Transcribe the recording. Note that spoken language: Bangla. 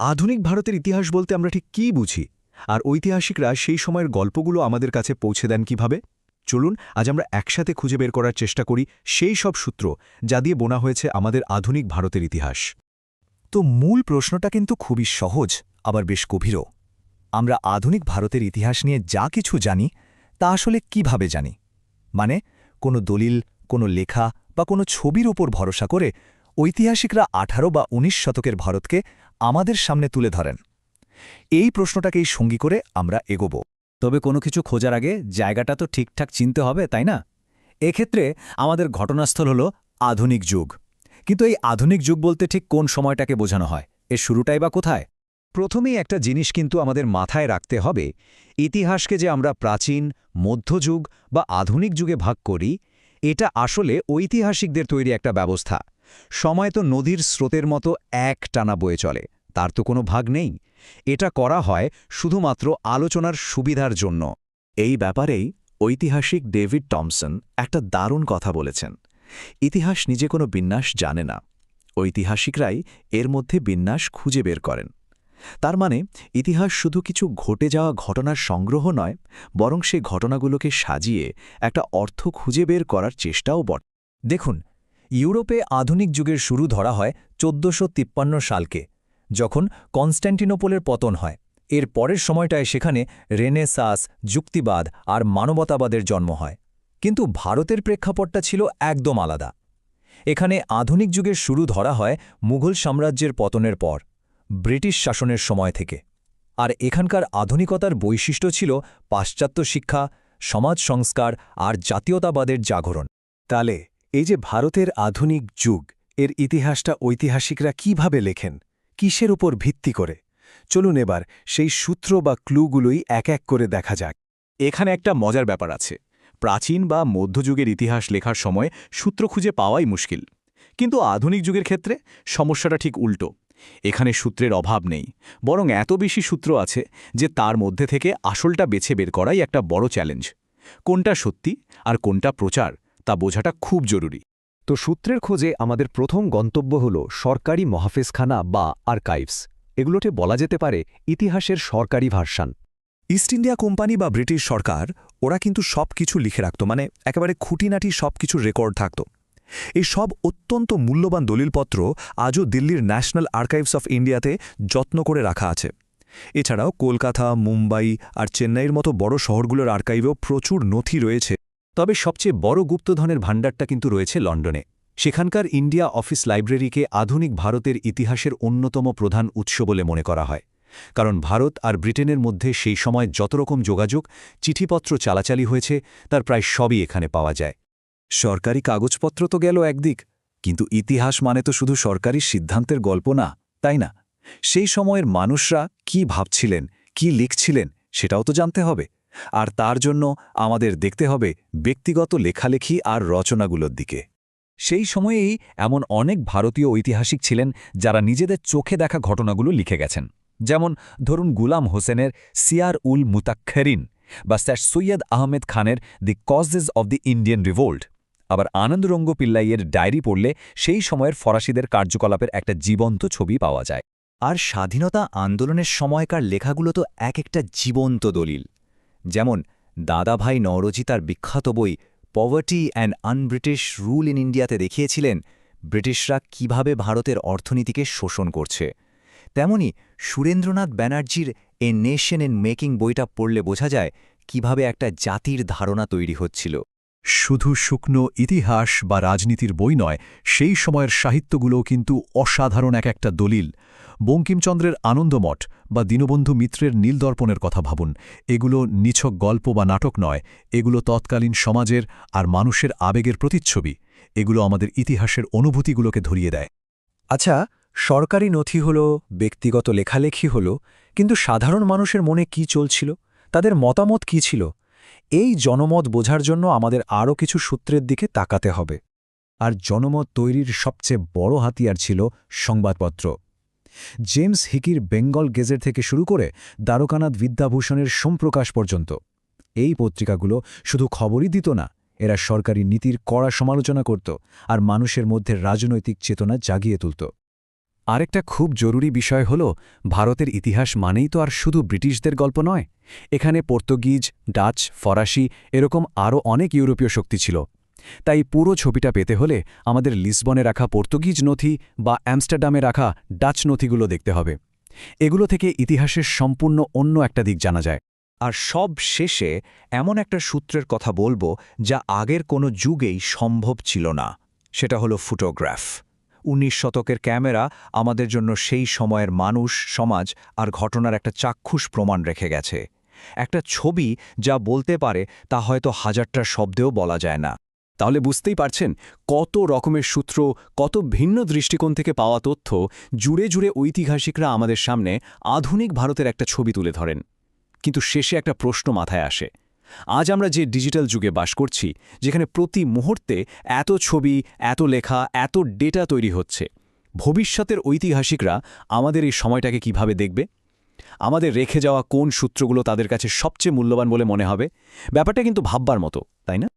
আধুনিক ভারতের ইতিহাস বলতে আমরা ঠিক কী বুঝি, আর ঐতিহাসিকরা সেই সময়ের গল্পগুলো আমাদের কাছে পৌঁছে দেন কিভাবে? চলুন আজ আমরা একসাথে খুঁজে বের করার চেষ্টা করি সেই সব সূত্র যা দিয়ে বোনা হয়েছে আমাদের আধুনিক ভারতের ইতিহাস। তো মূল প্রশ্নটা কিন্তু খুবই সহজ, আবার বেশ গভীরও। আমরা আধুনিক ভারতের ইতিহাস নিয়ে যা কিছু জানি তা আসলে কিভাবে জানি? মানে কোনো দলিল, কোনো লেখা বা কোনো ছবির উপর ভরসা করে ঐতিহাসিকরা 18 বা 19 শতকের ভারতকে আমাদের সামনে তুলে ধরেন। এই প্রশ্নটাকেই সঙ্গী করে আমরা এগোব। তবে কোনো কিছু খোঁজার আগে জায়গাটা তো ঠিকঠাক চিনতে হবে, তাই না? এক্ষেত্রে আমাদের ঘটনাস্থল হল আধুনিক যুগ। কিন্তু এই আধুনিক যুগ বলতে ঠিক কোন সময়টাকে বোঝানো হয়? এর শুরুটাই বা কোথায়? প্রথমেই একটা জিনিস কিন্তু আমাদের মাথায় রাখতে হবে, ইতিহাসকে যে আমরা প্রাচীন, মধ্যযুগ বা আধুনিক যুগে ভাগ করি, এটা আসলে ঐতিহাসিকদের তৈরি একটা ব্যবস্থা। সময় তো নদীর স্রোতের মতো এক টানা বয়ে চলে, তার তো কোনো ভাগ নেই। এটা করা হয় শুধুমাত্র আলোচনার সুবিধার জন্য। এই ব্যাপারেই ঐতিহাসিক ডেভিড টমসন একটা দারুণ কথা বলেছেন। ইতিহাস নিজে কোনো বিন্যাস জানে না, ঐতিহাসিকরাই এর মধ্যে বিন্যাস খুঁজে বের করেন। তার মানে ইতিহাস শুধু কিছু ঘটে যাওয়া ঘটনার সংগ্রহ নয়, বরং সেই ঘটনাগুলোকে সাজিয়ে একটা অর্থ খুঁজে বের করার চেষ্টাও বটে। দেখুন, ইউরোপে আধুনিক যুগের শুরু ধরা হয় 1453 সালকে, যখন কনস্ট্যান্টিনোপলের পতন হয়। এর পরের সময়টায় সেখানে রেনেসাঁস, যুক্তিবাদ আর মানবতাবাদের জন্ম হয়। কিন্তু ভারতের প্রেক্ষাপটটা ছিল একদম আলাদা। এখানে আধুনিক যুগের শুরু ধরা হয় মুঘল সাম্রাজ্যের পতনের পর, ব্রিটিশ শাসনের সময় থেকে। আর এখানকার আধুনিকতার বৈশিষ্ট্য ছিল পাশ্চাত্য শিক্ষা, সমাজ সংস্কার আর জাতীয়তাবাদের জাগরণ। তাহলে এই যে ভারতের আধুনিক যুগ, এর ইতিহাসটা ঐতিহাসিকরা কিভাবে লেখেন, কিসের উপর ভিত্তি করে? চলুন এবার সেই সূত্র বা ক্লুগুলোই এক এক করে দেখা যাক। এখানে একটা মজার ব্যাপার আছে। প্রাচীন বা মধ্যযুগের ইতিহাস লেখার সময় সূত্র খুঁজে পাওয়াই মুশকিল। কিন্তু আধুনিক যুগের ক্ষেত্রে সমস্যাটা ঠিক উল্টো। এখানে সূত্রের অভাব নেই, বরং এত বেশি সূত্র আছে যে তার মধ্যে থেকে আসলটা বেছে বের করাই একটা বড় চ্যালেঞ্জ। কোনটা সত্যি আর কোনটা প্রচার তা বোঝাটা খুব জরুরি। তো সূত্রের খোঁজে আমাদের প্রথম গন্তব্য হল সরকারি মহাফেজখানা বা আর্কাইভস। এগুলোতে বলা যেতে পারে ইতিহাসের সরকারি ভার্সান। ইস্ট ইন্ডিয়া কোম্পানি বা ব্রিটিশ সরকার, ওরা কিন্তু সব কিছু লিখে রাখত, মানে একেবারে খুঁটিনাটি সব কিছুর রেকর্ড থাকত। এই সব অত্যন্ত মূল্যবান দলিলপত্র আজও দিল্লির ন্যাশনাল আর্কাইভস অফ ইন্ডিয়াতে যত্ন করে রাখা আছে। এছাড়াও কলকাতা, মুম্বাই আর চেন্নাইয়ের মতো বড় শহরগুলোর আর্কাইভেও প্রচুর নথি রয়েছে। তবে সবচেয়ে বড় গুপ্তধনের ভাণ্ডারটা কিন্তু রয়েছে লন্ডনে। সেখানকার ইন্ডিয়া অফিস লাইব্রেরিকে আধুনিক ভারতের ইতিহাসের অন্যতম প্রধান উৎস বলে মনে করা হয়। কারণ ভারত আর ব্রিটেনের মধ্যে সেই সময় যত রকম যোগাযোগ, চিঠিপত্র চালাচালি হয়েছে, তার প্রায় সবই এখানে পাওয়া যায়। সরকারি কাগজপত্র তো গেল একদিক, কিন্তু ইতিহাস মানে তো শুধু সরকারি সিদ্ধান্তের গল্প না, তাই না? সেই সময়ের মানুষরা কি ভাবছিলেন, কি লিখছিলেন, সেটাও তো জানতে হবে। আর তার জন্য আমাদের দেখতে হবে ব্যক্তিগত লেখালেখি আর রচনাগুলোর দিকে। সেই সময়েই এমন অনেক ভারতীয় ঐতিহাসিক ছিলেন যারা নিজেদের চোখে দেখা ঘটনাগুলো লিখে গেছেন। যেমন ধরুন গুলাম হোসেনের সিয়ার উল মুতাক্ষরিন বা স্যার সৈয়দ আহমেদ খানের the causes of the Indian revolt. আবার আনন্দরঙ্গ পিল্লাইয়ের ডায়েরি পড়লে সেই সময়ের ফরাসিদের কার্যকলাপের একটা জীবন্ত ছবি পাওয়া যায়। আর স্বাধীনতা আন্দোলনের সময়কার লেখাগুলো তো এক একটা জীবন্ত দলিল। যেমন দাদাভাই নওরোজি তার বিখ্যাত বই poverty and un-British rule in ইন্ডিয়াতে দেখিয়েছিলেন ব্রিটিশরা কিভাবে ভারতের অর্থনীতিকে শোষণ করছে। তেমনি সুরেন্দ্রনাথ ব্যানার্জির এ নেশন ইন মেকিং বইটা পড়লে বোঝা যায় কিভাবে একটা জাতির ধারণা তৈরি হচ্ছিল। শুধু শুকনো ইতিহাস বা রাজনীতির বই নয়, সেই সময়ের সাহিত্যগুলোও কিন্তু অসাধারণ এক একটা দলিল। বঙ্কিমচন্দ্রের আনন্দমঠ বা দীনবন্ধু মিত্রের নীলদর্পণের কথা ভাবুন। এগুলো নিছক গল্প বা নাটক নয়, এগুলো তৎকালীন সমাজের আর মানুষের আবেগের প্রতিচ্ছবি। এগুলো আমাদের ইতিহাসের অনুভূতিগুলোকে ধরিয়ে দেয়। আচ্ছা, সরকারি নথি হলো, ব্যক্তিগত লেখালেখি হলো, কিন্তু সাধারণ মানুষের মনে কি চলছিল, তাদের মতামত কি ছিল? এই জনমত বোঝার জন্য আমাদের আরও কিছু সূত্রের দিকে তাকাতে হবে। আর জনমত তৈরির সবচেয়ে বড় হাতিয়ার ছিল সংবাদপত্র। জেমস হিকির বেঙ্গল গেজেট থেকে শুরু করে দ্বারকানাথ বিদ্যাভূষণের সোমপ্রকাশ পর্যন্ত এই পত্রিকাগুলো শুধু খবরই দিত না, এরা সরকারি নীতির কড়া সমালোচনা করত আর মানুষের মধ্যে রাজনৈতিক চেতনা জাগিয়ে তুলত। আরেকটা খুব জরুরি বিষয় হল ভারতের ইতিহাস মানেই তো আর শুধু ব্রিটিশদের গল্প নয়। এখানে পর্তুগিজ, ডাচ, ফরাসি এরকম আরও অনেক ইউরোপীয় শক্তি ছিল। তাই পুরো ছবিটা পেতে হলে আমাদের লিসবনে রাখা পর্তুগিজ নথি বা অ্যামস্টারডামে রাখা ডাচ নথিগুলো দেখতে হবে। এগুলো থেকে ইতিহাসের সম্পূর্ণ অন্য একটা দিক জানা যায়। আর সব শেষে এমন একটা সূত্রের কথা বলবো যা আগের কোনো যুগেই সম্ভব ছিল না। সেটা হলো ফটোগ্রাফ। 19 শতকের ক্যামেরা আমাদের জন্য সেই সময়ের মানুষ, সমাজ আর ঘটনার একটা চাক্ষুষ প্রমাণ রেখে গেছে। একটা ছবি যা বলতে পারে তা হয়তো হাজারটা শব্দেও বলা যায় না। তাহলে বুঝতেই পারছেন কত রকমের সূত্র, কত ভিন্ন দৃষ্টিকোণ থেকে পাওয়া তথ্য জুড়ে জুড়ে ঐতিহাসিকরা আমাদের সামনে আধুনিক ভারতের একটা ছবি তুলে ধরেন। কিন্তু শেষে একটা প্রশ্ন মাথায় আসে। আজ আমরা যে ডিজিটাল যুগে বাস করছি, যেখানে প্রতি মুহূর্তে এত ছবি, এত লেখা, এত ডেটা তৈরি হচ্ছে, ভবিষ্যতের ঐতিহাসিকরা আমাদের এই সময়টাকে কিভাবে দেখবে? আমাদের রেখে যাওয়া কোন সূত্রগুলো তাদের কাছে সবচেয়ে মূল্যবান বলে মনে হবে? ব্যাপারটা কিন্তু ভাববার মতো, তাই না?